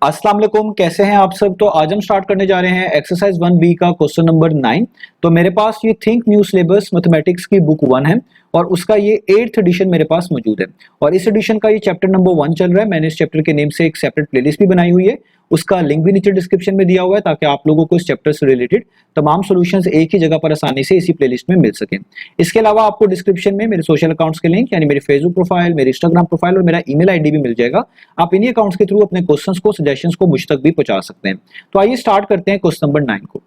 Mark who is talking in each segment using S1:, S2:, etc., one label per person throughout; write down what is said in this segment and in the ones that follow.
S1: अस्सलाम वालेकुम, कैसे हैं आप सब। तो आज हम स्टार्ट करने जा रहे हैं एक्सरसाइज 1B का क्वेश्चन नंबर 9। तो मेरे पास ये थिंक न्यू सिलेबस मैथमेटिक्स की बुक 1 है और उसका ये 8th एडिशन मेरे पास मौजूद है और इस एडिशन का ये चैप्टर नंबर 1 चल रहा है। मैंने इस चैप्टर के नेम से एक सेपरेट प्लेलिस्ट भी बनाई हुई है, उसका लिंक भी नीचे डिस्क्रिप्शन में दिया हुआ है ताकि आप लोगों को इस चैप्टर से रिलेटेड तमाम सॉल्यूशंस एक ही जगह पर आसानी से इसी प्लेलिस्ट में मिल सके। इसके अलावा आपको डिस्क्रिप्शन में मेरे सोशल अकाउंट्स के लिंक यानी मेरी फेसबुक प्रोफाइल, मेरी इंस्टाग्राम प्रोफाइल और मेरा ईमेल आईडी भी मिल जाएगा। आप इन्हीं अकाउंट्स के थ्रू अपने क्वेश्चंस को, सजेशंस को मुझ तक भी पहुंचा सकते हैं। तो आइए स्टार्ट करते हैं क्वेश्चन नंबर 9 को।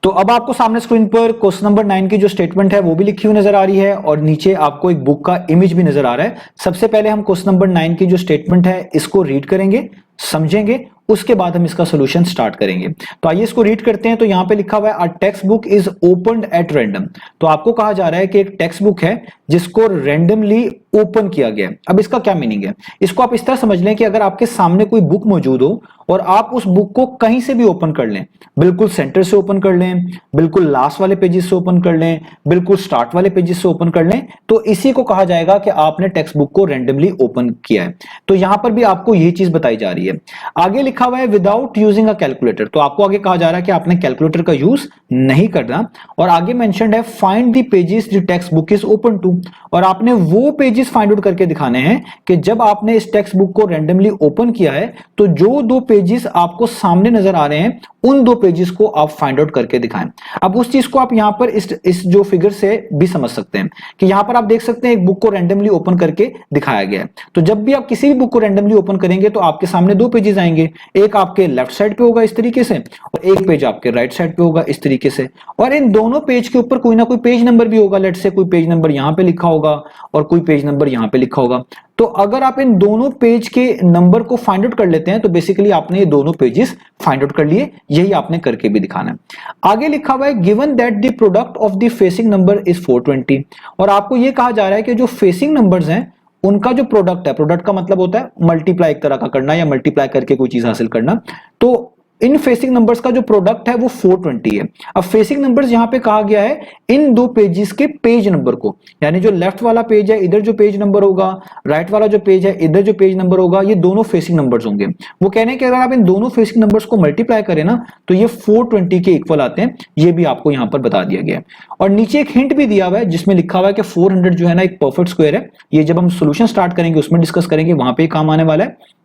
S1: तो अब आपको सामने स्क्रीन पर क्वेश्चन नंबर 9 की जो स्टेटमेंट है वो भी लिखी हुई नजर आ रही है और नीचे आपको एक बुक का इमेज भी नजर आ रहा है। सबसे पहले हम क्वेश्चन नंबर 9 की जो स्टेटमेंट है इसको रीड करेंगे, समझेंगे, उसके बाद हम इसका सॉल्यूशन स्टार्ट करेंगे। तो आइए इसको रीड करते हैं। तो यहां पे लिखा हुआ है a text book is opened at random. तो आपको कहा जा रहा है कि एक टेक्स्ट बुक है जिसको रैंडमली ओपन किया गया है। अब इसका क्या मीनिंग है, इसको आप इस तरह समझ लें कि अगर आपके सामने कोई बुक मौजूद हो और आप उस बुक को कहीं से भी ओपन कर लें, बिल्कुल सेंटर से ओपन कर लें, बिल्कुल लास्ट वाले पेजेस से ओपन कर लें, बिल्कुल स्टार्ट वाले पेजेस से ओपन कर लें, तो इसी को कहा जाएगा कि आपने टेक्स्ट बुक को रैंडमली ओपन किया है। तो यहां पर भी आपको यही चीज बताई जा रही है। आगे लिखा हुआ है विदाउट यूजिंग अ कैलकुलेटर। तो आपको आगे कहा जा रहा है कि आपने कैलकुलेटर का यूज नहीं करना और आगे मेंशन्ड है find the pages the text book is open to. और आपने वो पेजेस फाइंड आउट करके दिखाने हैं कि जब आपने इस टेक्स्ट बुक को रैंडमली ओपन किया है तो जो दो पेजेस आपको सामने नजर आ रहे हैं उन दो पेजेस को आप फाइंड आउट करके दिखाएं। अब उस चीज को आप यहां पर इस जो फिगर से भी समझ सकते हैं कि यहां पर आप देख सकते हैं एक बुक को रैंडमली ओपन करके दिखाया गया है। तो जब भी आप किसी भी बुक को रैंडमली ओपन करेंगे तो आपके सामने दो पेजेस आएंगे, एक आपके लेफ्ट साइड पे होगा इस तरीके से और एक पेज आपके राइट साइड पे होगा इस तरीके से। और इन दोनों पेज के ऊपर कोई ना कोई पेज नंबर भी होगा। लेट से कोई पेज नंबर यहां पे लिखा होगा और कोई पेज नंबर यहां पे लिखा होगा। तो अगर आप इन दोनों पेज के नंबर को फाइंड आउट कर लेते हैं तो बेसिकली आपने ये दोनों पेजेस फाइंड आउट कर लिए। यही आपने करके भी दिखाना है। आगे लिखा हुआ है given that the product of the facing number is 420। और आपको यह कहा जा रहा है कि जो फेसिंग नंबर्स हैं उनका जो प्रोडक्ट है, प्रोडक्ट का मतलब होता है मल्टीप्लाई एक तरह का करना या मल्टीप्लाई करके कोई चीज हासिल करना। तो इन फेसिंग नंबर्स का जो प्रोडक्ट है वो 420 है। अब फेसिंग नंबर्स यहां पे कहा गया है इन दो पेजेस के पेज नंबर को, यानी जो लेफ्ट वाला पेज है इधर जो पेज नंबर होगा, राइट वाला जो पेज है इधर जो पेज नंबर होगा, ये दोनों फेसिंग नंबर्स होंगे। वो कहने कि अगर आप इन दोनों फेसिंग नंबर्स को मल्टीप्लाई करें ना तो ये 420 के इक्वल आते हैं। ये भी आपको यहां पर बता दिया गया है। और नीचे एक हिंट भी दिया हुआ है जिसमें लिखा हुआ है कि 400 जो है ना एक परफेक्ट स्क्वायर है। ये जब हम सोल्यूशन स्टार्ट करेंगे उसमें डिस्कस करेंगे, वहां पे काम आने वाला है।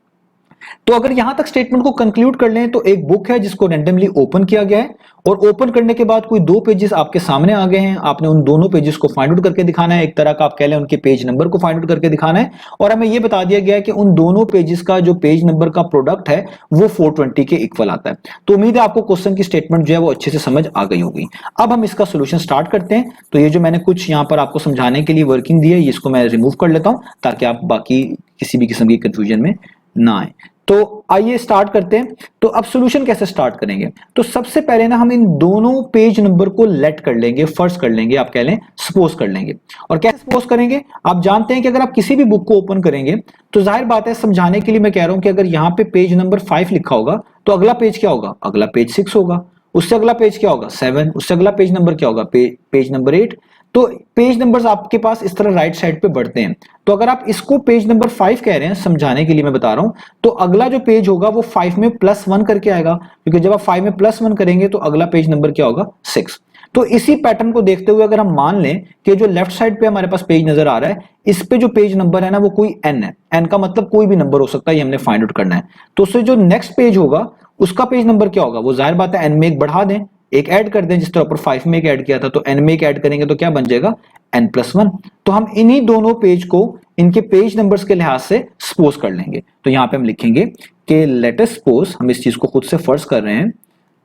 S1: तो अगर यहां तक स्टेटमेंट को कंक्लूड कर लें तो एक बुक है जिसको रैंडमली ओपन किया गया है और ओपन करने के बाद कोई दो पेजेस आपके सामने आ गए हैं। आपने उन दोनों पेजेस को फाइंड आउट करके दिखाना है, एक तरह का आप कह लें उनके पेज नंबर को फाइंड आउट करके दिखाना है। और हमें यह बता दिया गया है कि उन दोनों पेजेस का जो पेज नंबर का प्रोडक्ट है वो 420 के इक्वल आता है। तो उम्मीद है आपको क्वेश्चन की स्टेटमेंट जो है वो अच्छे से समझ आ गई होगी। अब हम इसका सोल्यूशन स्टार्ट करते हैं। तो ये जो मैंने कुछ यहां पर आपको समझाने के लिए वर्किंग दी है इसको मैं रिमूव कर लेता हूं ताकि आप बाकी किसी भी किस्म की कंफ्यूजन में ना आए। तो आइए स्टार्ट करते हैं। तो अब सॉल्यूशन कैसे स्टार्ट करेंगे, तो सबसे पहले ना हम इन दोनों पेज नंबर को लेट कर लेंगे, फर्स्ट कर लेंगे, आप कह लें सपोज कर लेंगे। और कैसे सपोज करेंगे, आप जानते हैं कि अगर आप किसी भी बुक को ओपन करेंगे तो जाहिर बात है समझाने के लिए मैं कह रहा हूं कि अगर यहां पे पेज नंबर 5 लिखा होगा तो अगला पेज क्या होगा, अगला पेज 6 होगा, उससे अगला पेज क्या होगा 7, उससे अगला पेज नंबर क्या होगा पेज नंबर 8। तो पेज नंबर्स आपके पास इस तरह राइट साइड पे बढ़ते हैं। तो अगर आप इसको पेज नंबर 5 कह रहे हैं, समझाने के लिए मैं बता रहा हूं, तो अगला जो पेज होगा वो 5 में +1 करके आएगा, क्योंकि जब आप 5 में +1 करेंगे तो अगला पेज नंबर क्या होगा 6। तो इसी पैटर्न को देखते हुए अगर हम मान लें कि जो लेफ्ट साइड पे हमारे पास पेज नजर आ रहा है इस पे जो पेज नंबर है ना वो कोई n है, n का मतलब कोई भी नंबर हो सकता है, ये हमने फाइंड आउट करना है। तो उससे जो नेक्स्ट पेज होगा उसका पेज नंबर क्या होगा, वो जाहिर बात है n में एक बढ़ा दें, एक ऐड कर दें, जिस तरह ऊपर 5 में एक ऐड किया था तो n में एक ऐड करेंगे तो क्या बन जाएगा n+1। तो हम इन्हीं दोनों पेज को इनके पेज नंबर्स के लिहाज से सपोज कर लेंगे। तो यहां पे हम लिखेंगे कि लेट अस सपोज, हम इस चीज को खुद से फर्ज कर रहे हैं,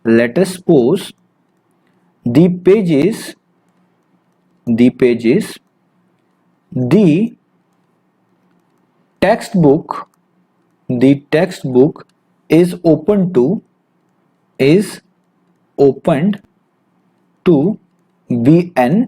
S1: let us suppose the pages the textbook is opened to Bn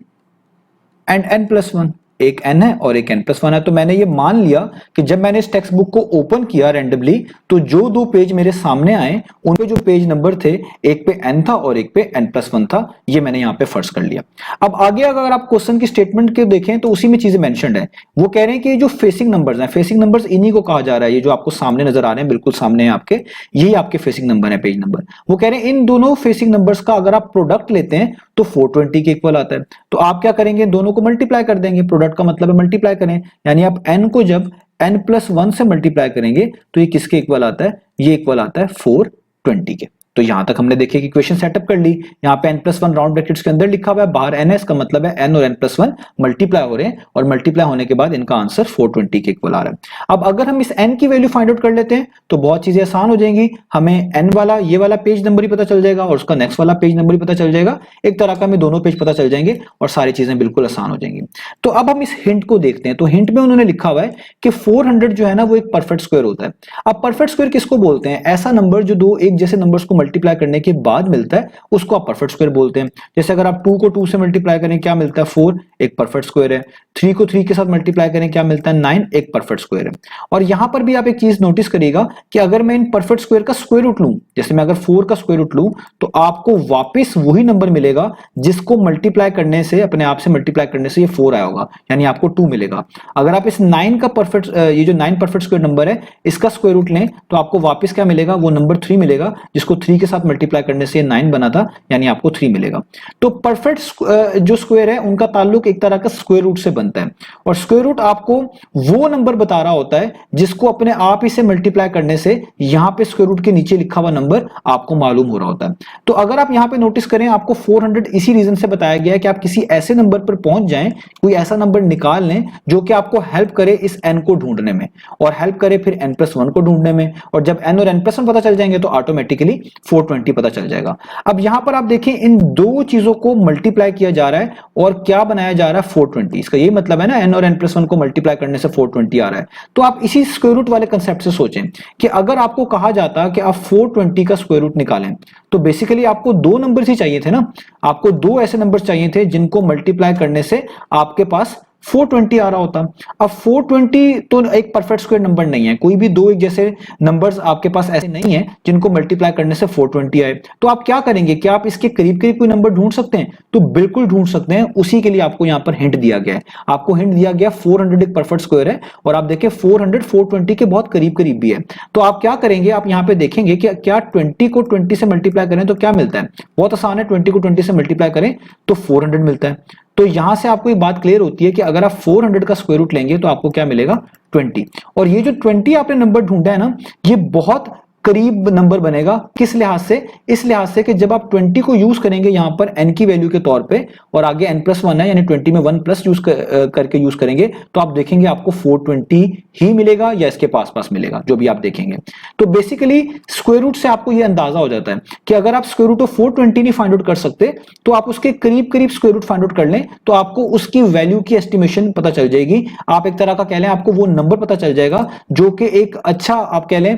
S1: and n+1। एक n है और एक n+1 है। तो मैंने ये मान लिया कि जब मैंने इस टेक्स्ट बुक को ओपन किया रैंडमली, तो जो दो पेज मेरे सामने आए उन पे जो पेज नंबर थे, एक पे n था और एक पे n+1 था, ये मैंने यहाँ पे फर्ज कर लिया। अब आगे अगर आप क्वेश्चन की स्टेटमेंट के देखें तो उसी में चीजें मेंशन्ड है। वो कह रहे हैं कि जो फेसिंग नंबर्स हैं, फेसिंग नंबर्स इन्हीं को कहा जा रहा है, ये जो आपको सामने नजर आ रहे हैं, बिल्कुल सामने है आपके, यही आपके फेसिंग नंबर है, पेज नंबर। वो कह रहे हैं इन दोनों फेसिंग नंबर्स का अगर आप प्रोडक्ट लेते हैं तो 420 के इक्वल आता है। तो आप क्या करेंगे, दोनों को मल्टीप्लाई कर देंगे। प्रोडक्ट का मतलब है मल्टीप्लाई करें, यानी आप n को जब n+1 से मल्टीप्लाई करेंगे तो ये किसके इक्वल आता है, ये इक्वल आता है 420 के। तो यहां तक हमने देखिए कि इक्वेशन सेटअप कर ली। यहाँ पे n+1 राउंड ब्रैकेट्स के अंदर लिखा हुआ है, बाहर n है, इसका मतलब है n और n+1 मल्टीप्लाई हो रहे हैं और मल्टीप्लाई होने के बाद इनका आंसर 420 के इक्वल आ रहा है। अब अगर हम इस n की वैल्यू फाइंड आउट कर लेते हैं तो बहुत चीजें आसान हो जाएंगी। हमें n वाला ये वाला पेज नंबर ही पता चल जाएगा और उसका नेक्स्ट वाला पेज नंबर ही पता चल जाएगा। एक तरह का हमें दोनों पेज पता चल जाएंगे और सारी चीजें बिल्कुल आसान हो जाएंगी। तो अब हम इस हिंट को देखते हैं। तो हिंट में उन्होंने लिखा हुआ है कि 400 जो है ना वो एक परफेक्ट स्क्वायर होता है। अब परफेक्ट स्क्वायर किसको बोलते हैं, ऐसा नंबर जो दो एक जैसे नंबर्स को मल्टीप्लाई करने के बाद मिलता है उसको आप परफेक्ट स्क्वायर बोलते हैं। जैसे अगर आप 2 को 2 से मल्टीप्लाई करें क्या मिलता है, 4, एक परफेक्ट स्क्वायर है। 3 को 3 के साथ मल्टीप्लाई करें क्या मिलता है, 9, एक परफेक्ट स्क्वायर है। और यहां पर भी आप एक चीज नोटिस करिएगा कि अगर मैं इन परफेक्ट स्क्वायर का स्क्वायर रूट लूं, जैसे मैं अगर 4 का स्क्वायर रूट लूं तो आपको वापस वही नंबर मिलेगा जिसको मल्टीप्लाई करने से, अपने आप से मल्टीप्लाई करने से ये 4 आया होगा, यानी आपको 2 मिलेगा। अगर आप इस 9 का परफेक्ट, ये जो 9 परफेक्ट स्क्वायर नंबर है, इसका स्क्वायर रूट लें तो आपको वापस क्या मिलेगा, वो नंबर 3 मिलेगा, जिसको 3 के साथ मल्टीप्लाई करने से 9 बना था, यानी आपको 3 मिलेगा। तो परफेक्ट जो स्क्वायर है उनका ताल्लुक एक तरह का स्क्वायर रूट से बनता है और स्क्वायर रूट आपको वो नंबर बता रहा होता है जिसको अपने आप ही से मल्टीप्लाई करने से यहां पे स्क्वायर रूट के नीचे लिखा हुआ नंबर आपको मालूम हो रहा होता है। तो अगर आप यहां पे नोटिस करें, आपको 400 इसी रीजन से बताया गया है कि आप किसी ऐसे नंबर पर पहुंच जाएं, कोई ऐसा नंबर निकाल लें जो कि आपको हेल्प करे इस n को ढूंढने में और हेल्प करे फिर n+1 को ढूंढने में। और जब n और n+1 पता चल जाएंगे तो ऑटोमेटिकली 420 पता चल जाएगा। अब यहां पर आप देखें इन दो चीजों को मल्टीप्लाई किया जा रहा है और क्या बनाया जा रहा है, 420। इसका ये मतलब है ना, n और n+1 को मल्टीप्लाई करने से 420 आ रहा है। तो आप इसी स्क्वायर रूट वाले कंसेप्ट से सोचें कि अगर आपको कहा जाता कि आप 420 का स्क्वायर रूट निकालें तो बेसिकली आपको दो नंबर्स ही चाहिए थे ना, आपको दो ऐसे नंबर्स चाहिए थे जिनको मल्टीप्लाई करने से आपके पास 420 आ रहा होता। अब 420 तो एक परफेक्ट स्क्वायर नंबर नहीं है, कोई भी दो एक जैसे नंबर्स आपके पास ऐसे नहीं है जिनको मल्टीप्लाई करने से 420 आए। तो आप क्या करेंगे, क्या आप इसके करीब करीब कोई नंबर ढूंढ सकते हैं? तो बिल्कुल ढूंढ सकते हैं। उसी के लिए आपको यहां पर हिंट दिया गया है। आपको हिंट दिया गया 400 एक परफेक्ट स्क्वायर है और आप देखें 400 420 के बहुत करीब करीब भी है। तो आप क्या करेंगे, आप यहां पे देखेंगे कि क्या 20 को 20 से मल्टीप्लाई करें तो क्या मिलता है, बहुत आसान है, 20 को 20 से मल्टीप्लाई करें तो 400 मिलता है। तो यहां से आपको एक बात क्लियर होती है कि अगर आप 400 का स्क्वायर रूट लेंगे तो आपको क्या मिलेगा, 20। और ये जो 20 आपने नंबर ढूंढा है ना, ये बहुत करीब नंबर बनेगा। किस लिहाज से, इस लिहाज से कि जब आप 20 को यूज करेंगे यहां पर n की वैल्यू के तौर पे और आगे n+1 है यानी 20 में 1 प्लस यूज करके यूज करेंगे तो आप देखेंगे आपको 420 ही मिलेगा या इसके पास पास मिलेगा, जो भी आप देखेंगे। तो बेसिकली स्क्वायर रूट से आपको यह अंदाजा हो जाता है कि अगर आप स्क्वायर रूट ऑफ 420 नहीं फाइंड आउट कर सकते तो आप उसके करीब करीब स्क्वायर रूट फाइंड आउट कर लें तो आपको उसकी वैल्यू की एस्टिमेशन पता चल जाएगी। आप एक तरह का कह लें, आपको वो नंबर पता चल जाएगा जो कि एक अच्छा आप कह लें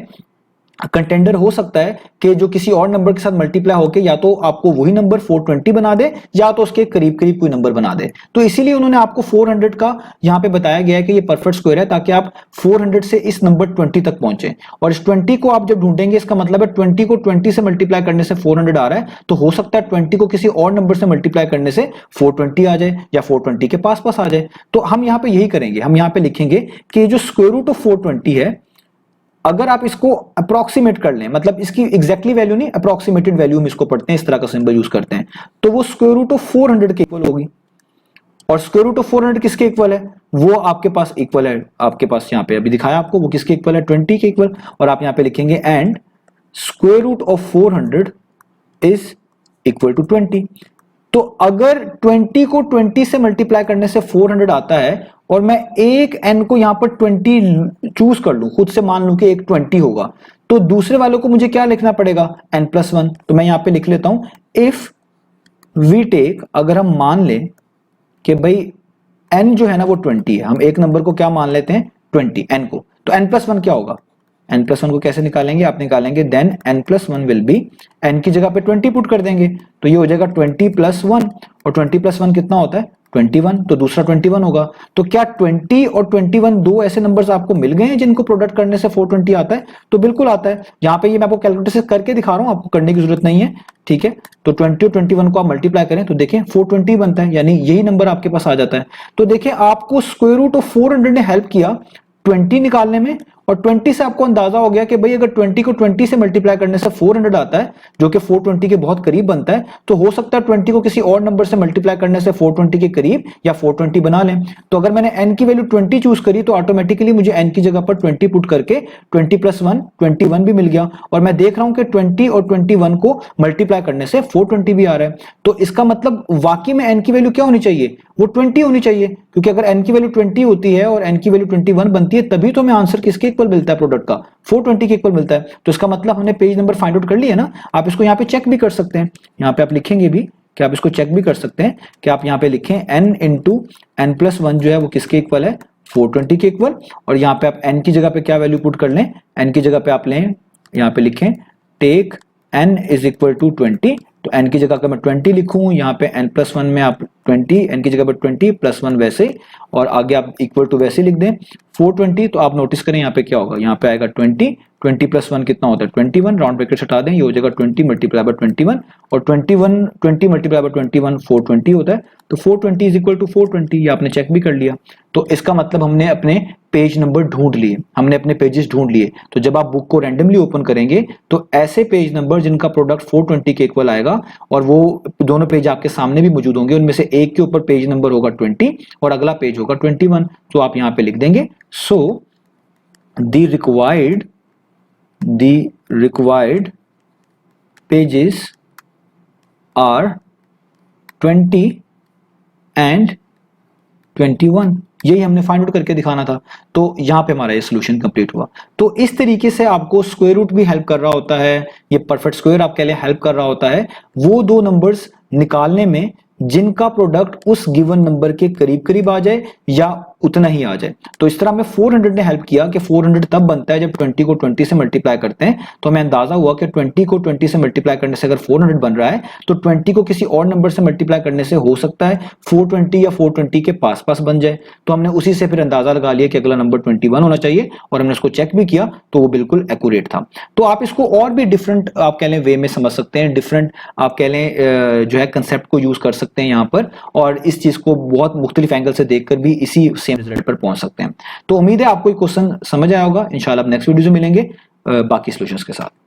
S1: कंटेंडर हो सकता है कि जो किसी और नंबर के साथ मल्टीप्लाई होकर या तो आपको वही नंबर 420 बना दे या तो उसके करीब करीब कोई नंबर बना दे। तो इसीलिए उन्होंने आपको 400 का यहां पे बताया गया है कि ये परफेक्ट स्क्वायर है ताकि आप 400 से इस नंबर 20 तक पहुंचे। और इस 20 को आप जब ढूंढेंगे इसका मतलब है 20 को 20 से मल्टीप्लाई करने से 400 आ रहा है, तो हो सकता है 20 को किसी और नंबर से मल्टीप्लाई करने से 420 आ जाए या 420 के पास पास आ जाए। तो हम यहां पर यही करेंगे, हम यहां पर लिखेंगे कि जो स्क्वायर रूट ऑफ 420 है, अगर आप इसको अप्रोक्सीमेट कर लें, मतलब इसकी एग्जैक्टली वैल्यू नहीं, अप्रोक्सीमेटेड वैल्यू हम इसको पढ़ते हैं, इस तरह का सिंबल यूज करते हैं, तो वो स्क्वायर रूट ऑफ 400 के इक्वल होगी। और स्क्वायर रूट ऑफ 400 किसके इक्वल है, वो आपके पास इक्वल है, आपके पास यहां पे अभी दिखाया आपको, वो किसके इक्वल है, 20 के इक्वल। और आप यहां पे लिखेंगे and square root of 400 is equal to 20। तो अगर 20 को 20 से मल्टीप्लाई करने से 400 आता है और मैं एक n को यहां पर 20 चूज कर लूं, खुद से मान लूं कि एक 20 होगा, तो दूसरे वालों को मुझे क्या लिखना पड़ेगा, n+1। तो मैं यहां पे लिख लेता हूं इफ वी टेक, अगर हम मान लें कि भाई n जो है ना वो 20 है, हम एक नंबर को क्या मान लेते हैं 20 n को, तो n+1 क्या होगा, n+1 को कैसे निकालेंगे, आप निकालेंगे then n+1 will be, n की जगह पे 20 पुट कर देंगे तो ये हो जाएगा 20 + 1 और 20 + 1 कितना होता है 21, तो दूसरा 21 होगा। तो क्या 20 और 21 दो ऐसे नंबर्स आपको मिल गए हैं जिनको प्रोडक्ट करने से 420 आता है? तो बिल्कुल आता है। यहाँ पे ये मैं आपको कैलकुलेटर से करके दिखा रहा हूं, आपको करने की जरूरत नहीं है, ठीक है। तो 20 और 21 को आप मल्टीप्लाई करें तो देखें 420 बनता है, यानी यही नंबर आपके पास आ जाता है। तो देखें आपको स्क्वायर रूट ऑफ 400 ने हेल्प किया 20 निकालने में, और 20 से आपको अंदाजा हो गया कि भाई अगर 20 को 20 से मल्टीप्लाई करने से 400 आता है, जो कि 420 के बहुत करीब बनता है, तो हो सकता है 20 को किसी और नंबर से मल्टीप्लाई करने से 420 के करीब या 420 बना लें। तो अगर मैंने n की वैल्यू 20 चूज करी तो ऑटोमेटिकली मुझे n की जगह पर 20 पुट करके 20 प्लस 1 21 भी मिल गया, और मैं देख रहा हूं कि 20 और 21 को मल्टीप्लाई करने से 420 भी आ रहा है। तो इसका मतलब वाकई में n की वैल्यू क्या होनी चाहिए? वो 20 होनी चाहिए, क्योंकि अगर n की वैल्यू 20 होती है और n की वैल्यू 21 बनती है, तभी तो हमें आंसर किसके इक्वल मिलता है? प्रोडक्ट का 420 के इक्वल मिलता है। तो इसका मतलब हमने पेज नंबर फाइंड आउट कर लिया ना। आप इसको यहाँ पे चेक भी कर सकते हैं, यहाँ पे आप लिखेंगे भी कि आप इसको चेक भी कर सकते हैं कि आप यहाँ पे लिखें n इंटू n प्लस 1 जो है वो किसके इक्वल है? 420 के इक्वल। और यहाँ पे आप n की जगह पे क्या वैल्यू पुट कर लें? n की जगह पे आप लें, यहाँ पे लिखें take n is equal to 20। तो n की जगह का मैं 20 लिखूं, यहाँ पे n प्लस 1 में आप 20, n की जगह पर 20 प्लस 1 वैसे, और आगे आप इक्वल टू वैसे लिख दें 420। तो आप नोटिस करें यहाँ पे क्या होगा, यहाँ पे आएगा 20 प्लस 1 कितना होता है? 21, राउंड ब्रैकेट हटा दें, ये हो जाएगा 20 मल्टीप्लाई बाय 21, और 20 मल्टीप्लाई बाय 21 420 होता है। तो 420 इज इक्वल टू 420, ये आपने चेक भी कर लिया। तो इसका मतलब हमने अपने पेज नंबर ढूंढ लिए, हमने अपने पेजेस ढूंढ लिए। तो जब आप बुक को रैंडमली ओपन करेंगे तो ऐसे पेज नंबर जिनका प्रोडक्ट 420 के इक्वल आएगा, और वो दोनों पेज आपके सामने भी मौजूद होंगे, उनमें से एक के ऊपर पेज नंबर होगा 20 और अगला पेज होगा 21। तो आप यहां पे लिख देंगे so the required pages are 20 and 21। यही हमने फाइंड आउट करके दिखाना था। तो यहां पे हमारा ये सोल्यूशन कंप्लीट हुआ। तो इस तरीके से आपको स्क्वायर रूट भी हेल्प कर रहा होता है, ये परफेक्ट स्क्वायर आपके लिए हेल्प कर रहा होता है वो दो नंबर्स निकालने में जिनका प्रोडक्ट उस गिवन नंबर के करीब करीब आ जाए या उतना ही आ जाए। तो इस तरह हमें 400 ने हेल्प किया कि 400 तब बनता है जब 20 को 20 से मल्टीप्लाई करते हैं। तो हमें अंदाजा हुआ कि 20 को 20 से मल्टीप्लाई करने से अगर 400 बन रहा है तो 20 को किसी और नंबर से मल्टीप्लाई करने से हो सकता है 420 या 420 के पास पास बन जाए। तो हमने उसी से फिर अंदाजा लगा लिया कि अगला नंबर 21 होना चाहिए, और हमने उसको चेक भी किया तो वो बिल्कुल एक्यूरेट था। तो आप इसको और भी डिफरेंट आप कह लें वे में समझ सकते हैं, डिफरेंट आप कह लें जो है कंसेप्ट को यूज कर सकते हैं यहाँ पर, और इस चीज को बहुत मुख्तलिफ एंगल से देखकर भी इसी सेम रिजल्ट पर पहुंच सकते हैं। तो उम्मीद है आपको ये क्वेश्चन समझ आया होगा। इंशाल्लाह नेक्स्ट वीडियो में मिलेंगे बाकी सॉल्यूशंस के साथ।